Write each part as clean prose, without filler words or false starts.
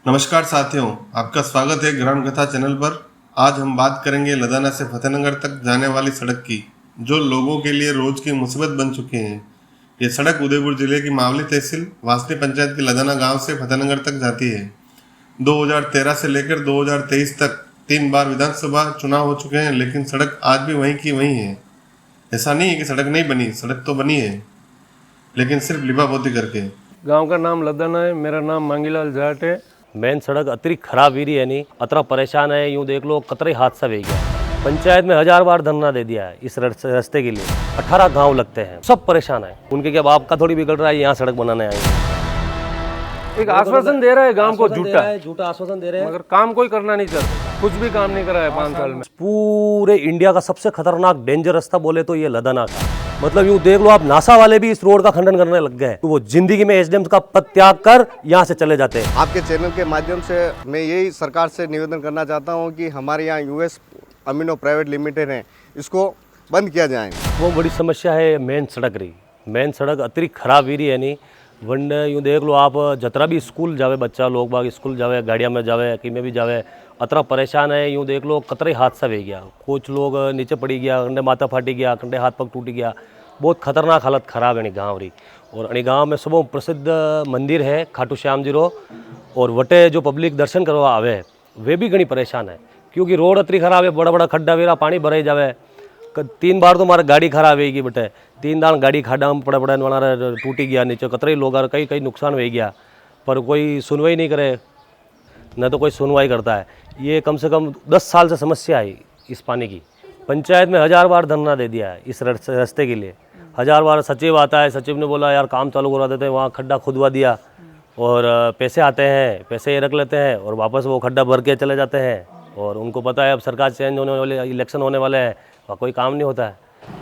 नमस्कार साथियों, आपका स्वागत है ग्राम कथा चैनल पर। आज हम बात करेंगे लदाना से फतेहनगर तक जाने वाली सड़क की, जो लोगों के लिए रोज की मुसीबत बन चुकी है। ये सड़क उदयपुर जिले की मावली तहसील वासनी पंचायत के लदाना गांव से फतेहनगर तक जाती है। 2013 से लेकर 2023 तक 3 बार विधानसभा चुनाव हो चुके हैं, लेकिन सड़क आज भी वहीं की वहीं है। ऐसा नहीं है कि सड़क नहीं बनी, सड़क तो बनी है, लेकिन सिर्फ लिपापोती करके। गांव का नाम लदाना है। मेरा नाम मांगीलाल जाट है। मेन सड़क अतिरिक्त खराब ही है, नहीं अतरा परेशान है। यूँ देख लो कतरे हादसा हो गया। पंचायत में 1000 बार धरना दे दिया है इस रास्ते के लिए। 18 गांव लगते हैं, सब परेशान है। उनके क्या बाप का थोड़ी बिगड़ रहा है, यहाँ सड़क बनाने आएंगे। एक आश्वासन दे रहा है गांव को, झूठा आश्वासन दे रहे हैं, मगर काम कोई करना नहीं चाहता। कुछ भी काम नहीं करा है 5 साल में। पूरे इंडिया का सबसे खतरनाक डेंजर रास्ता बोले तो ये लदाना का। मतलब यूँ देख लो आप, नासा वाले भी इस रोड का खंडन करने लग गए। तो वो जिंदगी में एसडीएम का पद त्याग कर यहाँ से चले जाते हैं। आपके चैनल के माध्यम से मैं यही सरकार से निवेदन करना चाहता हूँ कि हमारे यहाँ यूएस अमीनो प्राइवेट लिमिटेड है, इसको बंद किया जाए। वो बड़ी समस्या है मेन सड़क रही। मेन सड़क अतिरिक्त खराब ही है, नहीं वन यूँ देख लो आप, जतरा भी स्कूल जावे बच्चा लोग बाग स्कूल जावे, गाड़िया में जावे, कि में भी जावे, अतरा परेशान है। यूँ देख लो कतरे हादसा हो गया। कुछ लोग नीचे पड़ी गया, कंडे माथा फाटी गया, कंडे हाथ पग टूटी गया। बहुत खतरनाक हालत खराब है गाँव रही। और अणी गाँव में सब प्रसिद्ध मंदिर है खाटू श्याम जी रो, और वटे जो पब्लिक दर्शन करवा आवे वे भी घनी परेशान है, क्योंकि रोड अतरी खराब है। बड़ा बड़ा खड्डा वेरा, पानी भराई जावे। 3 बार तो हमारा गाड़ी खराब होगी बटे। 3 दान गाड़ी खाडा में पड़े पड़े वाला टूटी गया नीचे। कतरे लोग कई कई नुकसान हो गया, पर कोई सुनवाई नहीं करे, न तो कोई सुनवाई करता है। ये कम से कम 10 साल से समस्या है इस पानी की। पंचायत में 1000 बार धरना दे दिया है इस रास्ते के लिए। 1000 बार सचिव आता है, सचिव ने बोला यार काम चालू करवा देते हैं, वहाँ खड्डा खुदवा दिया, और पैसे आते हैं, पैसे रख लेते हैं और वापस वो खड्डा भर के चले जाते हैं। और उनको पता है अब सरकार चेंज होने वाले, इलेक्शन होने वाले हैं, वहाँ कोई काम नहीं होता है।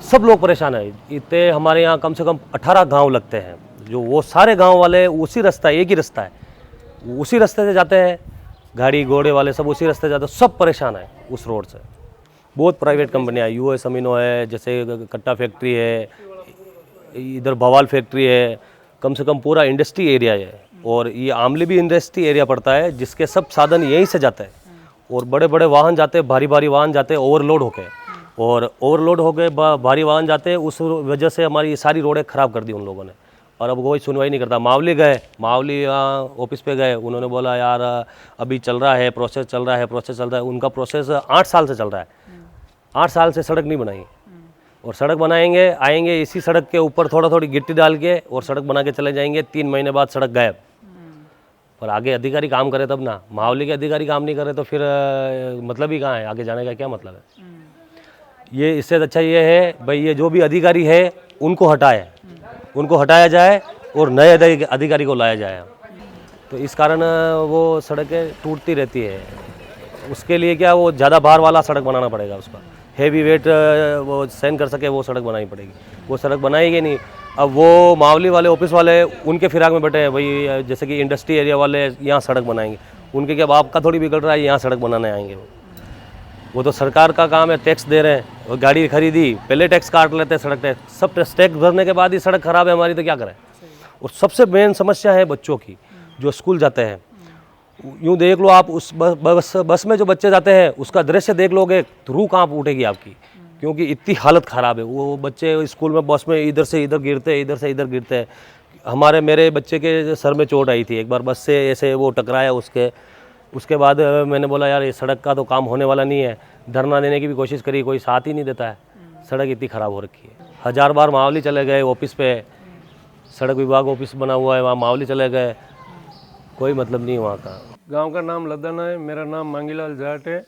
सब लोग परेशान है। इतने हमारे यहाँ कम से कम 18 गांव लगते हैं, जो वो सारे गांव वाले उसी रास्ता, एक ही रास्ता है, उसी रास्ते से जाते हैं। गाड़ी घोड़े वाले सब उसी रास्ते जाते हैं, सब परेशान है उस रोड से। बहुत प्राइवेट कंपनियाँ, यूएस अमीनो है, जैसे कट्टा फैक्ट्री है, इधर भवाल फैक्ट्री है, कम से कम पूरा इंडस्ट्री एरिया है। और ये आमली भी इंडस्ट्री एरिया पड़ता है, जिसके सब साधन यहीं से जाते हैं। और बड़े बड़े वाहन जाते हैं, भारी भारी वाहन जाते हैं ओवरलोड होके, और ओवरलोड हो गए भारी वाहन जाते हैं। उस वजह से हमारी ये सारी रोडें ख़राब कर दी उन लोगों ने, और अब कोई सुनवाई नहीं करता। मावली गए, मावली ऑफिस पे गए, उन्होंने बोला यार अभी चल रहा है, प्रोसेस चल रहा है, प्रोसेस चल रहा है। उनका प्रोसेस 8 साल से चल रहा है। 8 साल से सड़क नहीं बनाई, और सड़क बनाएंगे, आएंगे इसी सड़क के ऊपर थोड़ा थोड़ी गिट्टी डाल के और सड़क बना के चले जाएंगे। 3 महीने बाद सड़क गायब। पर आगे अधिकारी काम करे तब ना। मावली के अधिकारी काम नहीं करे तो फिर मतलब ही कहाँ है, आगे जाने का क्या मतलब है। ये इससे अच्छा ये है भाई, ये जो भी अधिकारी है उनको हटाया जाए और नए अधिकारी को लाया जाए। तो इस कारण वो सड़कें टूटती रहती है। उसके लिए क्या, वो ज़्यादा भार वाला सड़क बनाना पड़ेगा, उसका हेवी वेट वो सहन कर सके, वो सड़क बनानी पड़ेगी। वो सड़क बनाएगी नहीं। अब वो मावली वाले ऑफिस वाले उनके फिराक में बैठे हैं भाई, जैसे कि इंडस्ट्री एरिया वाले यहाँ सड़क बनाएंगे। उनके क्या बाप का थोड़ी बिगड़ रहा है, यहाँ सड़क बनाने आएंगे। वो तो सरकार का काम है, टैक्स दे रहे हैं। और गाड़ी खरीदी, पहले टैक्स काट लेते हैं, सड़क टैक्स, सब टैक्स भरने के बाद ही सड़क खराब है हमारी, तो क्या करें। और सबसे मेन समस्या है बच्चों की, जो स्कूल जाते हैं। यूँ देख लो आप, उस बस में जो बच्चे जाते हैं उसका दृश्य देख लोगे तो रूह कांप उठेगी आपकी, क्योंकि इतनी हालत ख़राब है। वो बच्चे स्कूल में बस में इधर से इधर गिरते हैं, इधर से इधर गिरते हैं। मेरे बच्चे के सर में चोट आई थी एक बार, बस से ऐसे वो टकराया। उसके बाद मैंने बोला यार ये सड़क का तो काम होने वाला नहीं है। धरना देने की भी कोशिश करी, कोई साथ ही नहीं देता है। सड़क इतनी ख़राब हो रखी है। 1000 बार मावली चले गए ऑफिस पे, सड़क विभाग ऑफिस बना हुआ है, वहाँ मावली चले गए, कोई मतलब नहीं वहाँ का। गांव का नाम लदाना है। मेरा नाम मांगीलाल जाट है।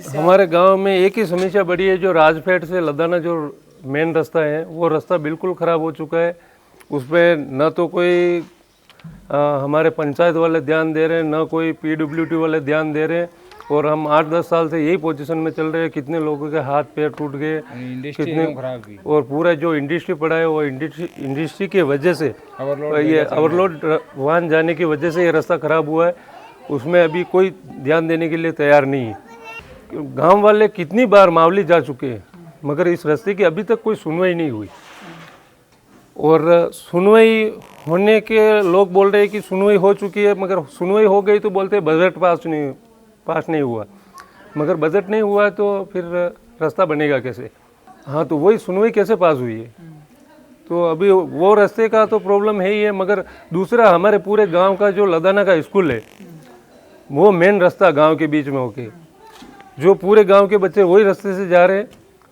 हमारे गांव में एक ही समस्या बड़ी है, जो राजपेट से लदाना जो मेन रास्ता है, वो रास्ता बिल्कुल ख़राब हो चुका है। उस पर न तो कोई हमारे पंचायत वाले ध्यान दे रहे हैं, न कोई पीडब्ल्यूडी वाले ध्यान दे रहे हैं। और हम 8-10 साल से यही पोजीशन में चल रहे हैं। कितने लोगों के हाथ पैर टूट गए, कितने, और पूरा जो इंडस्ट्री पड़ा है वो इंडस्ट्री की वजह से, ये ओवरलोड वाहन जाने की वजह से ये रास्ता ख़राब हुआ है। उसमें अभी कोई ध्यान देने के लिए तैयार नहीं है। गांव वाले कितनी बार मावली जा चुके हैं, मगर इस रास्ते की अभी तक कोई सुनवाई नहीं हुई। और सुनवाई होने के लोग बोल रहे हैं कि सुनवाई हो चुकी है, मगर सुनवाई हो गई तो बोलते हैं बजट पास नहीं हुआ, मगर बजट नहीं हुआ तो फिर रास्ता बनेगा कैसे? हाँ, तो वही सुनवाई कैसे पास हुई है? तो अभी वो रास्ते का तो प्रॉब्लम है ही है, मगर दूसरा हमारे पूरे गांव का जो लदाना का स्कूल है, वो मेन रास्ता गांव के बीच में होके, जो पूरे गांव के बच्चे वही रास्ते से जा रहे हैं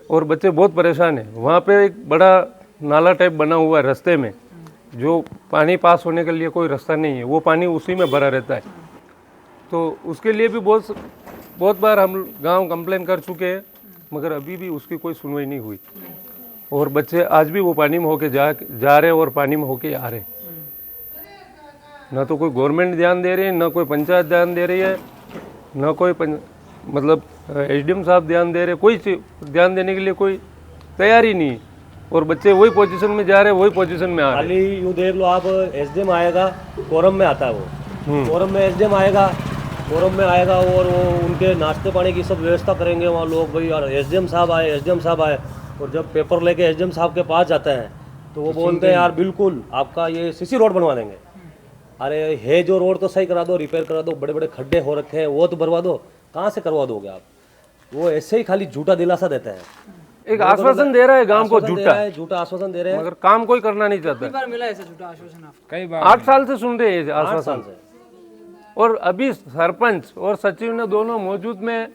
और बच्चे बहुत परेशान हैं। वहाँ पे एक बड़ा नाला टाइप बना हुआ है रास्ते में, जो पानी पास होने के लिए कोई रास्ता नहीं है, वो पानी उसी में भरा रहता है। तो उसके लिए भी बहुत बार हम गांव कंप्लेन कर चुके हैं, मगर अभी भी उसकी कोई सुनवाई नहीं हुई और बच्चे आज भी वो पानी में होके जा रहे और पानी में होके आ रहे। ना तो कोई गवर्नमेंट ध्यान दे रही है, ना कोई पंचायत ध्यान दे रही है, ना कोई मतलब एसडीएम साहब ध्यान दे रहे, कोई ध्यान देने के लिए कोई तैयारी नहीं है और बच्चे वही पोजीशन में जा रहे, वही पोजीशन में आ रहे। खाली यूँ देख लो आप, एसडीएम आएगा कोरम में आता है, वो कोरम में एसडीएम आएगा, कोरम में आएगा और वो उनके नाश्ते पानी की सब व्यवस्था करेंगे वहाँ लोग, भाई यार एसडीएम साहब आए। और जब पेपर लेके एसडीएम साहब के पास जाते हैं तो वो बोलते हैं यार बिल्कुल आपका ये सीसी रोड बनवा देंगे। अरे है जो रोड तो सही करा दो, रिपेयर करा दो, बड़े बड़े खड्डे हो रखे हैं वो तो भरवा दो, कहाँ से करवा दोगे आप? वो ऐसे ही खाली झूठा दिलासा देते हैं, एक आश्वासन दे रहा है गांव को, झूठा आश्वासन दे रहे हैं, मगर काम कोई करना नहीं चाहता। बार मिला ऐसा झूठा आश्वासन आपको? कई बार 8 साल से सुन रहे हैं आश्वासन, और अभी सरपंच और सचिव ने दोनों मौजूद में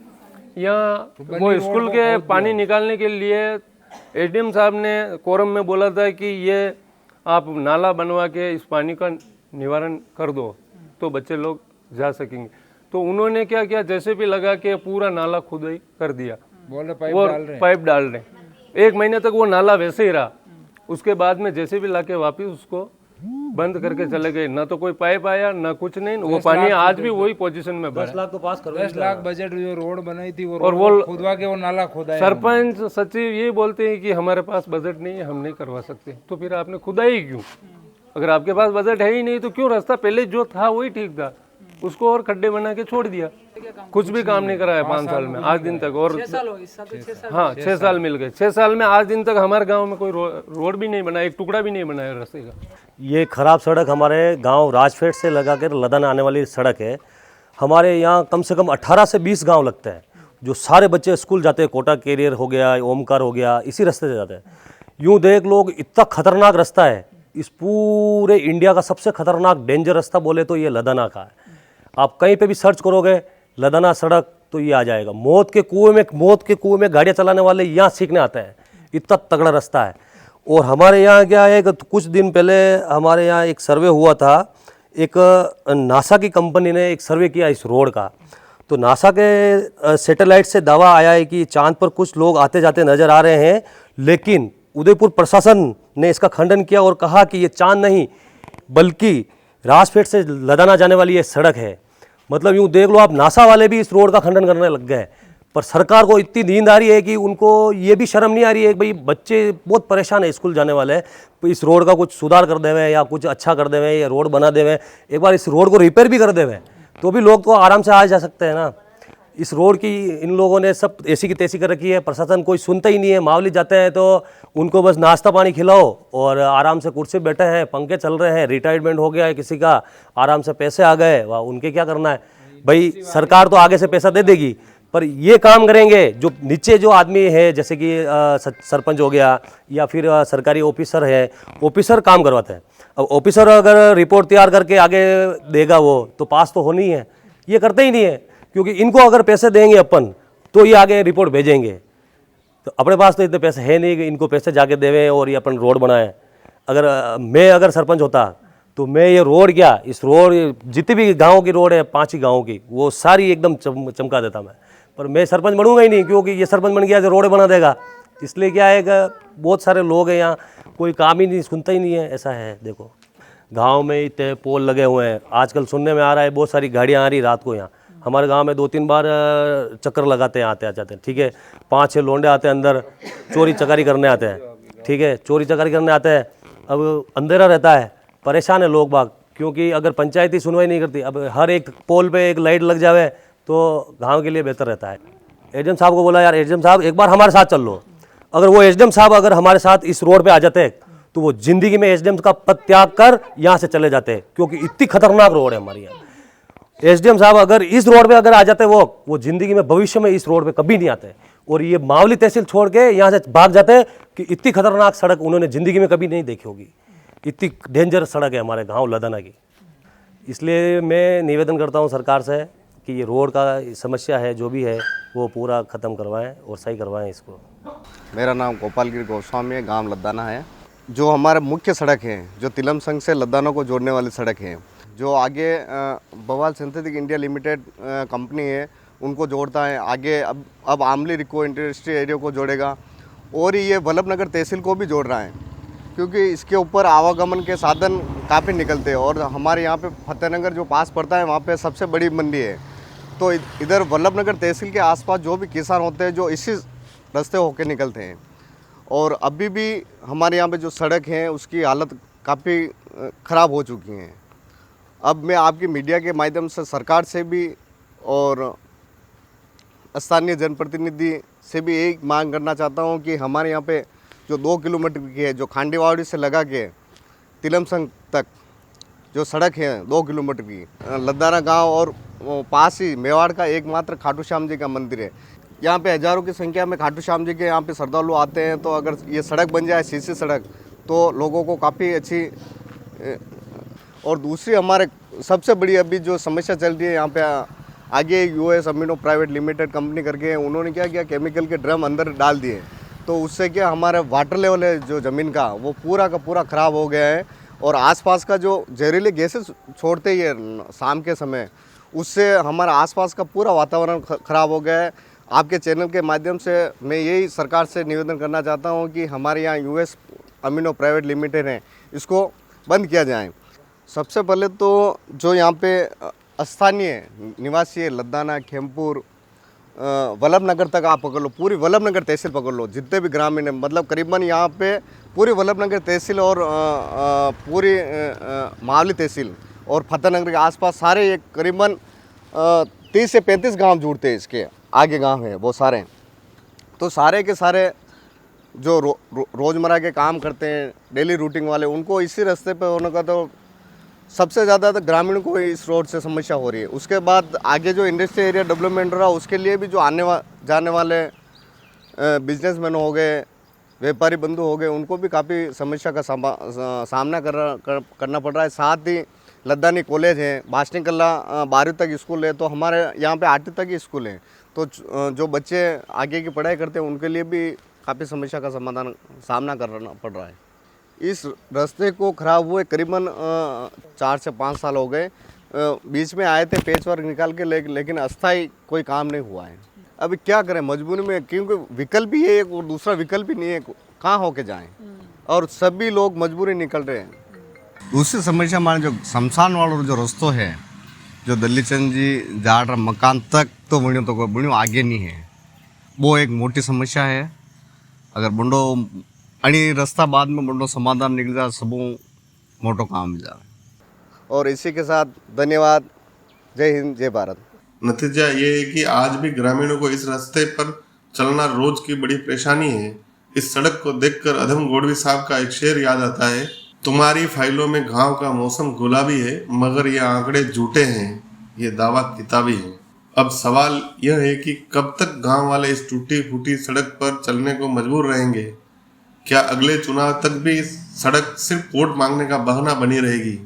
यहाँ वो स्कूल के पानी निकालने के लिए एडीएम साहब ने कोरम में बोला था कि ये आप नाला बनवा के इस पानी का निवारण कर दो तो बच्चे लोग जा सकेंगे। तो उन्होंने क्या किया, जैसे भी लगा के पूरा नाला खुदाई कर दिया, बोल रहे पाइप डाल रहे। 1 महीने तक वो नाला वैसे ही रहा, उसके बाद में जैसे भी लाके वापिस उसको बंद करके चले गए, ना तो कोई पाइप आया ना कुछ नहीं, वो पानी आज भी वही पोजीशन में भरा। 10 लाख तो पास करो, 10 लाख बजट जो रोड बनाई थी वो और वो खुदवा के वो नाला खोदा है। सरपंच सचिव ये बोलते हैं कि हमारे पास बजट नहीं है, हम नहीं करवा सकते। तो फिर आपने खुदाई क्यों? अगर आपके पास बजट है ही नहीं तो क्यों रास्ता पहले जो था वही ठीक था, उसको और खड्डे बना के छोड़ दिया। कुछ भी काम नहीं कराया 5 साल में आज दिन तक। और 6 साल हो गए, इस साल तो 6 साल। हाँ 6 साल मिल गए। 6 साल में आज दिन तक हमारे गांव में कोई रोड भी नहीं बना, एक टुकड़ा भी नहीं बनाया रास्ते का। ये खराब सड़क हमारे गांव राजफेट से लगा कर लदन आने वाली सड़क है। हमारे यहाँ कम से कम 18 से 20 गांव लगते हैं, जो सारे बच्चे स्कूल जाते हैं। कोटा कैरियर हो गया, ओमकार हो गया, इसी रास्ते से जाते हैं। यूँ देख लोग, इतना खतरनाक रास्ता है, इस पूरे इंडिया का सबसे खतरनाक डेंजर रास्ता बोले तो ये लदना का है। आप कहीं पे भी सर्च करोगे लदना सड़क तो ये आ जाएगा। मौत के कुएं में गाड़ियाँ चलाने वाले यहाँ सीखने आते हैं, इतना तगड़ा रास्ता है। और हमारे यहाँ क्या है कि कुछ दिन पहले हमारे यहाँ एक सर्वे हुआ था, एक नासा की कंपनी ने एक सर्वे किया इस रोड का। तो नासा के सैटेलाइट से दावा आया है कि चांद पर कुछ लोग आते जाते नजर आ रहे हैं, लेकिन उदयपुर प्रशासन ने इसका खंडन किया और कहा कि ये चांद नहीं बल्कि राजफेट से लदाना जाने वाली ये सड़क है। मतलब यूँ देख लो आप, नासा वाले भी इस रोड का खंडन करने लग गए। पर सरकार को इतनी नींद आ रही है कि उनको ये भी शर्म नहीं आ रही है कि भाई बच्चे बहुत परेशान है, स्कूल जाने वाले हैं, तो इस रोड का कुछ सुधार कर देवे या कुछ अच्छा कर देवे या रोड बना देवे, एक बार इस रोड को रिपेयर भी कर देवे तो भी लोग तो आराम से आ जा सकते हैं ना। इस रोड की इन लोगों ने सब ऐसी की तैसी कर रखी है, प्रशासन कोई सुनता ही नहीं है। मावली जाते हैं तो उनको बस नाश्ता पानी खिलाओ और आराम से कुर्सी बैठे हैं, पंखे चल रहे हैं, रिटायरमेंट हो गया है किसी का, आराम से पैसे आ गए, वाह उनके क्या करना है भाई। सरकार तो आगे से पैसा दे देगी, पर ये काम करेंगे जो नीचे जो आदमी है, जैसे कि सरपंच हो गया या फिर सरकारी ऑफिसर है, ऑफिसर काम करवाते हैं। अब ऑफिसर अगर रिपोर्ट तैयार करके आगे देगा वो तो पास तो होनी है, ये करते ही नहीं है। क्योंकि इनको अगर पैसे देंगे अपन तो ये आगे रिपोर्ट भेजेंगे, तो अपने पास तो इतने पैसे है नहीं कि इनको पैसे जाके देवें और ये अपन रोड बनाएं। अगर सरपंच होता तो मैं ये रोड क्या, इस रोड जितनी भी गाँव की रोड है 5 ही गाँव की, वो सारी एकदम चमका देता मैं। पर मैं सरपंच बनूंगा ही नहीं, क्योंकि ये सरपंच बन गया तो रोड बना देगा। इसलिए क्या है कि बहुत सारे लोग हैं यहाँ, कोई काम ही नहीं, सुनता ही नहीं है। ऐसा है। देखो गांव में इतने पोल लगे हुए हैं, आजकल सुनने में आ रहा है बहुत सारी गाड़ियाँ आ रही रात को। यहाँ हमारे गांव में 2-3 बार चक्कर लगाते हैं, आते जाते हैं, ठीक है। 5-6 लोंडे आते हैं अंदर, चोरी चकारी करने आते हैं, ठीक है, चोरी चकारी करने आते हैं। अब अंधेरा रहता है, परेशान है लोग बाग, क्योंकि अगर पंचायत ही सुनवाई नहीं करती। अब हर एक पोल पे एक लाइट लग जावे तो गांव के लिए बेहतर रहता है। एसडीएम साहब को बोला, यार एसडीएम साहब एक बार हमारे साथ चल लो। अगर वो एसडीएम साहब अगर हमारे साथ इस रोड पे आ जाते तो वो जिंदगी में एसडीएम का पद त्याग कर यहाँ से चले जाते हैं, क्योंकि इतनी खतरनाक रोड है हमारे यहाँ। एसडीएम साहब अगर इस रोड पे अगर आ जाते वो जिंदगी में भविष्य में इस रोड पे कभी नहीं आते, और ये मावली तहसील छोड़ के यहाँ से भाग जाते हैं कि इतनी खतरनाक सड़क उन्होंने जिंदगी में कभी नहीं देखी होगी। इतनी डेंजर सड़क है हमारे गांव लदाना की। इसलिए मैं निवेदन करता हूँ सरकार से कि ये रोड का समस्या है जो भी है वो पूरा ख़त्म करवाएं और सही करवाएं इसको। मेरा नाम गोपालगिरी गोस्वामी है, गांव लद्दाना है। जो हमारे मुख्य सड़क है, जो तिलम संघ से लद्दाना को जोड़ने वाली सड़क है, जो आगे बवाल सिंथेटिक इंडिया लिमिटेड कंपनी है उनको जोड़ता है, आगे अब आमली रिको इंडस्ट्री एरिया को जोड़ेगा, और ये वल्लभनगर तहसील को भी जोड़ रहा है, क्योंकि इसके ऊपर आवागमन के साधन काफ़ी निकलते हैं। और हमारे यहाँ पे फतेहनगर जो पास पड़ता है वहाँ पे सबसे बड़ी मंडी है, तो इधर वल्लभनगर तहसील के आसपास जो भी किसान होते हैं जो इसी रास्ते होके निकलते हैं। और अभी भी हमारे यहाँ पे जो सड़क है उसकी हालत काफ़ी ख़राब हो चुकी है। अब मैं आपकी मीडिया के माध्यम से सरकार से भी और स्थानीय जनप्रतिनिधि से भी यही मांग करना चाहता हूँ कि हमारे यहाँ पे जो 2 किलोमीटर की है, जो खांडीवाड़ी से लगा के तिलम संघ तक जो सड़क है 2 किलोमीटर की, लद्दाना गांव और पास ही मेवाड़ का एकमात्र खाटू श्याम जी का मंदिर है। यहाँ पे हज़ारों की संख्या में खाटू श्याम जी के यहाँ पे श्रद्धालु आते हैं, तो अगर ये सड़क बन जाए सीसी सड़क तो लोगों को काफ़ी अच्छी। और दूसरी हमारे सबसे बड़ी अभी जो समस्या चल रही है यहाँ पे, आगे US amino private limited company करके उन्होंने क्या किया, केमिकल के ड्रम अंदर डाल दिए, तो उससे क्या हमारा वाटर लेवल है जो ज़मीन का वो पूरा का पूरा ख़राब हो गया है। और आसपास का जो जहरीले गैसेस छोड़ते ही है शाम के समय, उससे हमारा आसपास का पूरा वातावरण ख़राब हो गया है। आपके चैनल के माध्यम से मैं यही सरकार से निवेदन करना चाहता हूँ कि हमारे यहाँ यूएस अमीनो प्राइवेट लिमिटेड है, इसको बंद किया जाए। सबसे पहले तो जो यहाँ पे स्थानीय निवासी है, लद्दाना, खेमपुर, वल्लभनगर तक आप पकड़ लो, पूरी वल्लभनगर तहसील पकड़ लो, जितने भी ग्रामीण है, मतलब करीबन यहाँ पे पूरी वल्लभनगर तहसील और पूरी मावली तहसील और फतेहनगर के आसपास सारे एक करीबन 30 से 35 गांव जुड़ते हैं, इसके आगे गांव है वो सारे। तो सारे के सारे जो रोज़मर्रा के काम करते हैं, डेली रूटीन वाले, उनको इसी रास्ते पे होने का तो सबसे ज़्यादा तो ग्रामीणों को इस रोड से समस्या हो रही है। उसके बाद आगे जो इंडस्ट्री एरिया डेवलपमेंट रहा उसके लिए भी जो जाने वाले बिजनेसमैन हो गए, व्यापारी बंधु हो गए, उनको भी काफ़ी समस्या का सामना करना पड़ रहा है। साथ ही लद्दानी कॉलेज है, बासनी कल्ला 12वीं तक स्कूल है, तो हमारे यहाँ पे 8वीं तक ही स्कूल है, तो जो बच्चे आगे की पढ़ाई करते हैं उनके लिए भी काफ़ी समस्या का सामना करना पड़ रहा है। इस रास्ते को ख़राब हुए करीबन 4 से 5 साल हो गए। बीच में आए थे पेच वर्क निकाल के, लेकिन अस्थायी कोई काम नहीं हुआ है। अभी क्या करें मजबूरी में, क्योंकि विकल्प ही है एक और दूसरा विकल्प ही नहीं है, कहाँ होके जाएं, और सभी लोग मजबूरी निकल रहे हैं। दूसरी समस्या हमारे जो शमशान वाला जो रास्तों है, जो दली चंद जी जाड़ मकान तक तो बुणियों आगे नहीं है, वो एक मोटी समस्या है। अगर बुंडो अणी रास्ता बाद में बुंडो समाधान निकल जाए, सबू मोटो काम मिल जाए। और इसी के साथ धन्यवाद। जय हिंद, जय भारत। नतीजा ये है कि आज भी ग्रामीणों को इस रास्ते पर चलना रोज की बड़ी परेशानी है। इस सड़क को देखकर अधम गोडवी साहब का एक शेर याद आता है, तुम्हारी फाइलों में गांव का मौसम गुलाबी है, मगर ये आंकड़े झूठे हैं, ये दावा किताबी है। अब सवाल यह है कि कब तक गांव वाले इस टूटी फूटी सड़क पर चलने को मजबूर रहेंगे? क्या अगले चुनाव तक भी सड़क सिर्फ वोट मांगने का बहाना बनी रहेगी?